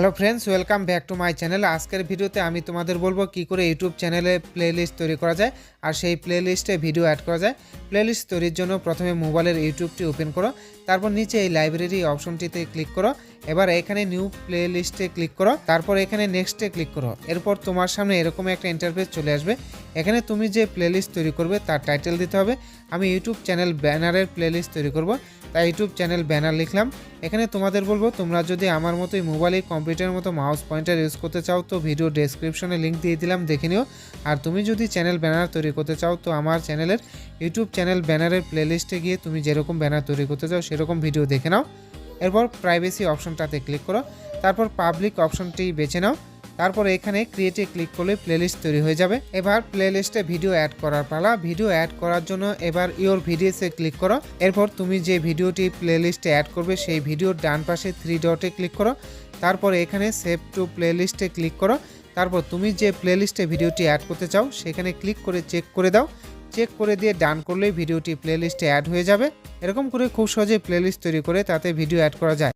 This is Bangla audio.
Hello friends, welcome back to my channel. আজকের ভিডিওতে আমি তোমাদের বলবো কি করে ইউটিউব চ্যানেলে প্লেলিস্ট তৈরি করা যায় আর সেই প্লেলিস্টে ভিডিও অ্যাড করা যায়। প্লেলিস্ট তৈরির জন্য প্রথমে মোবাইলের ইউটিউবটি ওপেন করো, তারপর নিচে এই লাইব্রেরি অপশনটিতে ক্লিক করো। এবার এখানে নিউ প্লেলিস্টে ক্লিক করো, তারপর এখানে নেক্সটে ক্লিক করো। এরপর তোমার সামনে এরকম একটা ইন্টারফেস চলে আসবে। এখানে তুমি যে প্লেলিস্ট তৈরি করবে তার টাইটেল দিতে হবে। আমি ইউটিউব চ্যানেল ব্যানারের প্লেলিস্ট তৈরি করব, তাই ইউটিউব চ্যানেল ব্যানার লিখলাম। এখানে তোমাদের বলবো তোমরা যদি আমার মতোই মোবাইলে কম্পিউটারের মতো মাউস পয়েন্টার ইউজ করতে চাও তো ভিডিও ডেসক্রিপশনে লিঙ্ক দিয়ে দিলাম, দেখে নিও। আর তুমি যদি চ্যানেল ব্যানার তৈরি করতে চাও তো আমার চ্যানেলের ইউটিউব চ্যানেল ব্যানারের প্লেলিস্টে গিয়ে তুমি যেরকম ব্যানার তৈরি করতে চাও সেরকম ভিডিও দেখে নাও। এরপর প্রাইভেসি অপশনটাতে ক্লিক করো, তারপর পাবলিক অপশনটি বেছে নাও। তারপর এখানে ক্রিয়েটে ক্লিক করলে প্লেলিস্ট তৈরি হয়ে যাবে। এবার প্লেলিস্টে ভিডিও অ্যাড করার পালা। ভিডিও অ্যাড করার জন্য এবার ইওর ভিডিওসে ক্লিক করো। এরপর তুমি যে ভিডিওটি প্লেলিস্টে অ্যাড করবে সেই ভিডিওর ডান পাশে 3 ডটে ক্লিক করো। তারপর এখানে সেভ টু প্লেলিস্টে ক্লিক করো। তারপর তুমি যে প্লেলিস্টে ভিডিওটি অ্যাড করতে চাও সেখানে ক্লিক করে চেক করে দাও। চেক করে দিয়ে ডান করলেই ভিডিওটি প্লেলিস্টে অ্যাড হয়ে যাবে। এরকম করে খুব সহজে প্লেলিস্ট তৈরি করে তাতে ভিডিও অ্যাড করা যায়।